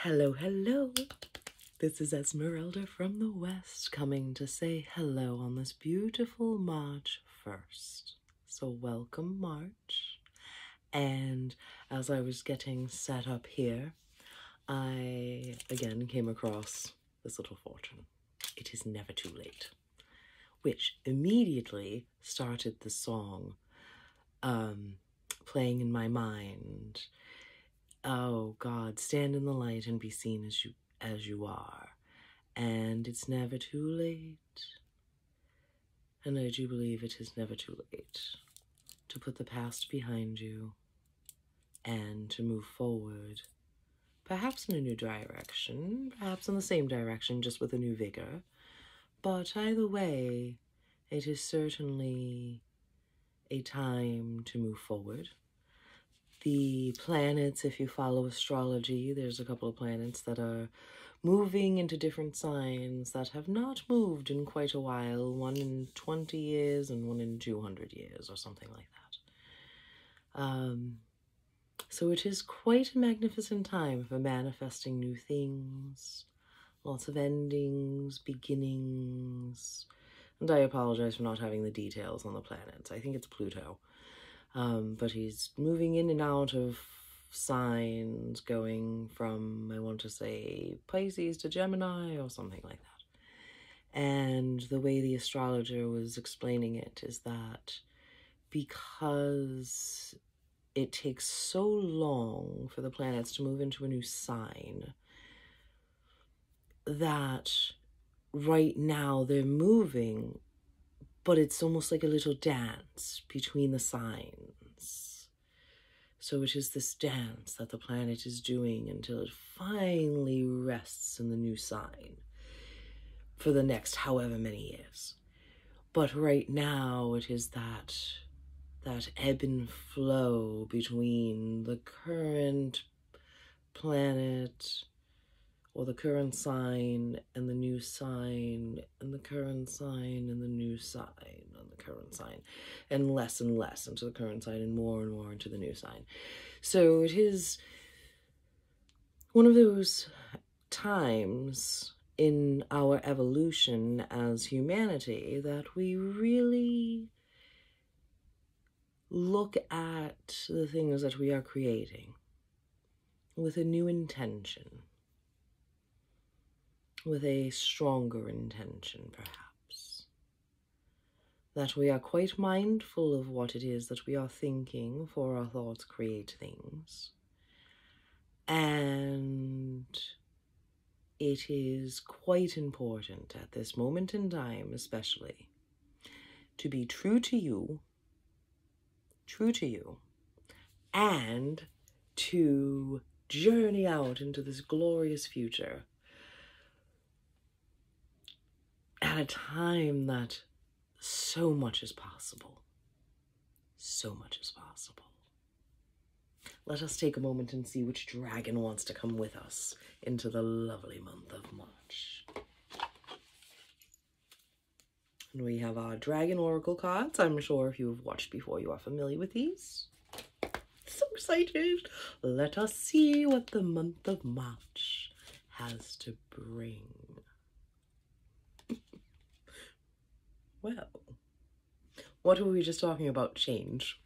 Hello, hello. This is Esmerelda from the West coming to say hello on this beautiful March 1st. So welcome, March. And as I was getting set up here, I again came across this little fortune. It is never too late, which immediately started the song playing in my mind. Oh God, stand in the light and be seen as you are. And it's never too late. And I do believe it is never too late to put the past behind you and to move forward. Perhaps in a new direction, perhaps in the same direction, just with a new vigor. But either way, it is certainly a time to move forward. The planets, if you follow astrology, there's a couple of planets that are moving into different signs that have not moved in quite a while, one in 20 years and one in 200 years or something like that. So it is quite a magnificent time for manifesting new things, lots of endings, beginnings, and I apologize for not having the details on the planets. I think it's Pluto. But he's moving in and out of signs, going from, I want to say, Pisces to Gemini or something like that. And the way the astrologer was explaining it is that because it takes so long for the planets to move into a new sign, that right now they're moving, but it's almost like a little dance between the signs. So it is this dance that the planet is doing until it finally rests in the new sign for the next however many years. But right now it is that ebb and flow between the current planet or the current sign and the new sign and the current sign and the new sign and the current sign, and less into the current sign and more into the new sign. So it is one of those times in our evolution as humanity that we really look at the things that we are creating with a new intention, with a stronger intention, perhaps. That we are quite mindful of what it is that we are thinking, for our thoughts create things. And it is quite important at this moment in time, especially, to be true to you, and to journey out into this glorious future at a time that so much is possible. So much is possible. Let us take a moment and see which dragon wants to come with us into the lovely month of March. And we have our dragon oracle cards. I'm sure if you have watched before, you are familiar with these. So excited. Let us see what the month of March has to bring. Well, what were we just talking about? Change.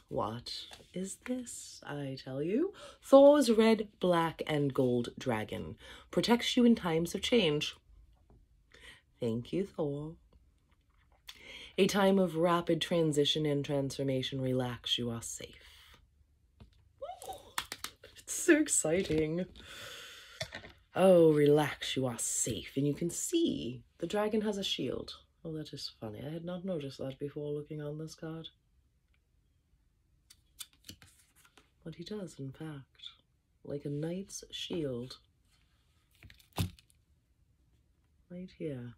What is this? I tell you. Thor's red, black, and gold dragon protects you in times of change. Thank you, Thor. A time of rapid transition and transformation. Relax, you are safe. It's so exciting. Oh, relax, you are safe. And you can see the dragon has a shield. Oh, that is funny. I had not noticed that before looking on this card. But he does, in fact. Like a knight's shield. Right here.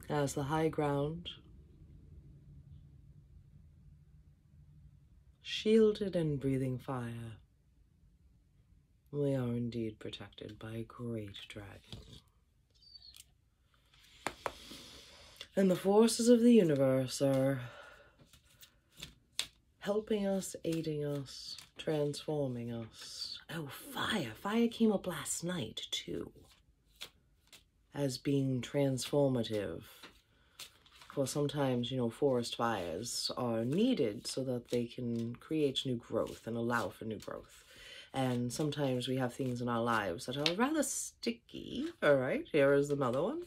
As the high ground, shielded and breathing fire. We are indeed protected by great dragons. And the forces of the universe are helping us, aiding us, transforming us. Oh, fire. Fire came up last night, too, as being transformative. Well, sometimes, you know, forest fires are needed so that they can create new growth and allow for new growth. And sometimes we have things in our lives that are rather sticky. All right, here is another one.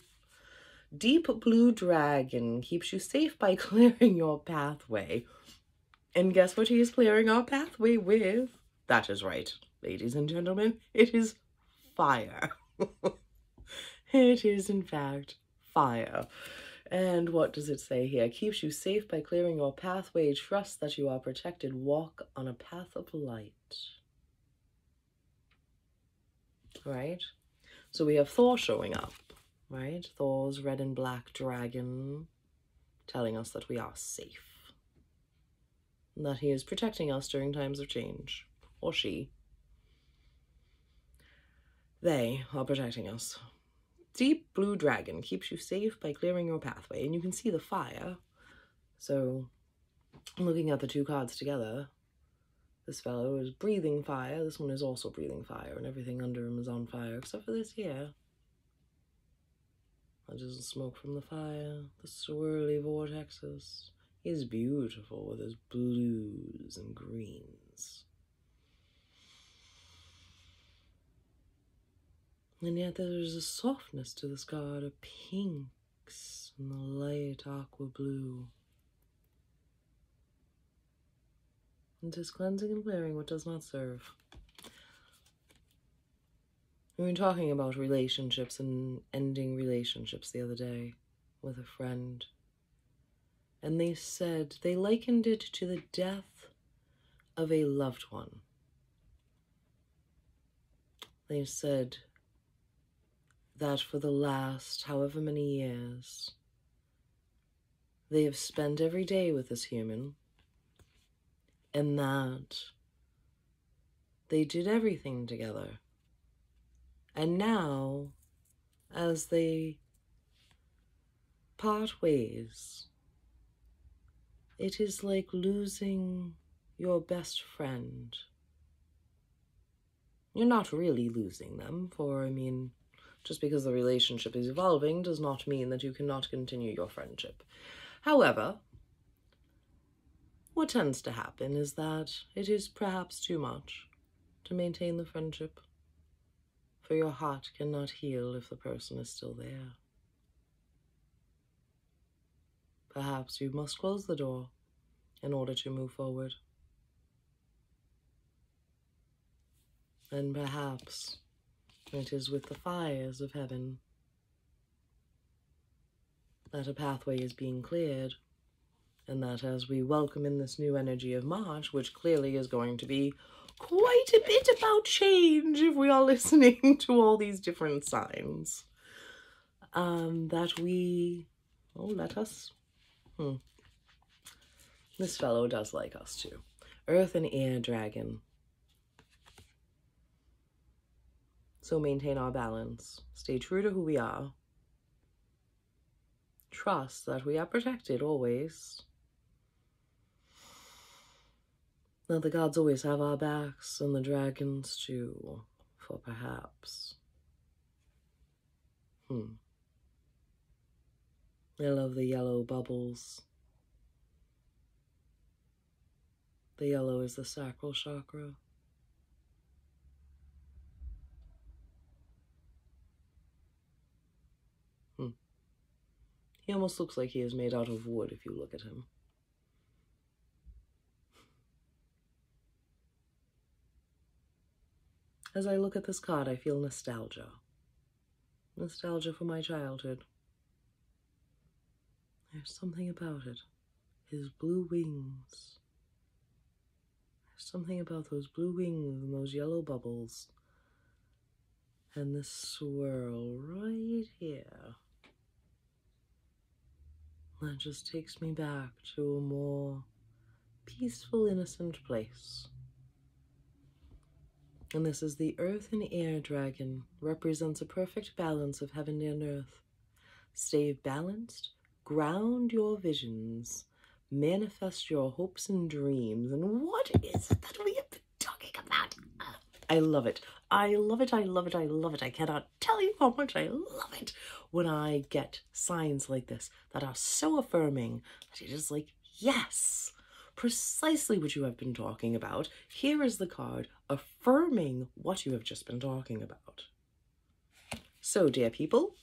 Deep blue dragon keeps you safe by clearing your pathway. And guess what he is clearing our pathway with? That is right, ladies and gentlemen. It is fire. It is, in fact, fire. And what does it say here? Keeps you safe by clearing your pathway. Trust that you are protected. Walk on a path of light. Right? So we have Thor showing up. Right? Thor's red and black dragon telling us that we are safe. And that he is protecting us during times of change. Or she. They are protecting us. Deep blue dragon keeps you safe by clearing your pathway. And you can see the fire. So, looking at the two cards together, this fellow is breathing fire. This one is also breathing fire. And everything under him is on fire, except for this here. That is the smoke from the fire. The swirly vortexes. He's beautiful with his blues and greens. And yet there's a softness to this card, a pinks and the light aqua blue. And 'tis cleansing and clearing what does not serve. We were talking about relationships and ending relationships the other day with a friend. And they said they likened it to the death of a loved one. They said that for the last however many years, they have spent every day with this human, and that they did everything together. And now, as they part ways, it is like losing your best friend. You're not really losing them, for, I mean, just because the relationship is evolving does not mean that you cannot continue your friendship. However, what tends to happen is that it is perhaps too much to maintain the friendship, for your heart cannot heal if the person is still there. Perhaps you must close the door in order to move forward. And perhaps it is with the fires of heaven that a pathway is being cleared, and that as we welcome in this new energy of March, which clearly is going to be quite a bit about change if we are listening to all these different signs, that we, let us, this fellow does like us too. Earth and air dragon. So maintain our balance, stay true to who we are, trust that we are protected always, that the gods always have our backs, and the dragons too, for perhaps. I love the yellow bubbles. The yellow is the sacral chakra. He almost looks like he is made out of wood if you look at him. As I look at this card, I feel nostalgia. Nostalgia for my childhood. There's something about it. His blue wings. There's something about those blue wings and those yellow bubbles. And this swirl right here. That just takes me back to a more peaceful, innocent place. And this is the Earth and Air Dragon. Represents a perfect balance of heaven and earth. Stay balanced, ground your visions, manifest your hopes and dreams. And what is it that we have been talking about? I love it. I love it. I love it. I love it. I cannot tell you how much I love it when I get signs like this that are so affirming that it is like, yes, precisely what you have been talking about. Here is the card affirming what you have just been talking about. So, dear people,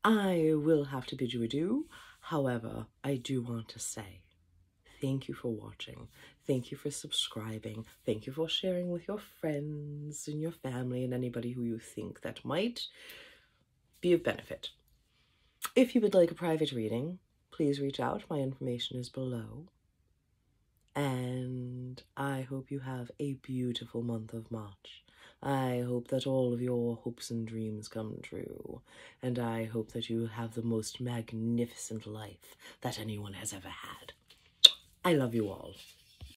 I will have to bid you adieu. However, I do want to say thank you for watching. Thank you for subscribing. Thank you for sharing with your friends and your family and anybody who you think that might be of benefit. If you would like a private reading, please reach out. My information is below. And I hope you have a beautiful month of March. I hope that all of your hopes and dreams come true. And I hope that you have the most magnificent life that anyone has ever had. I love you all.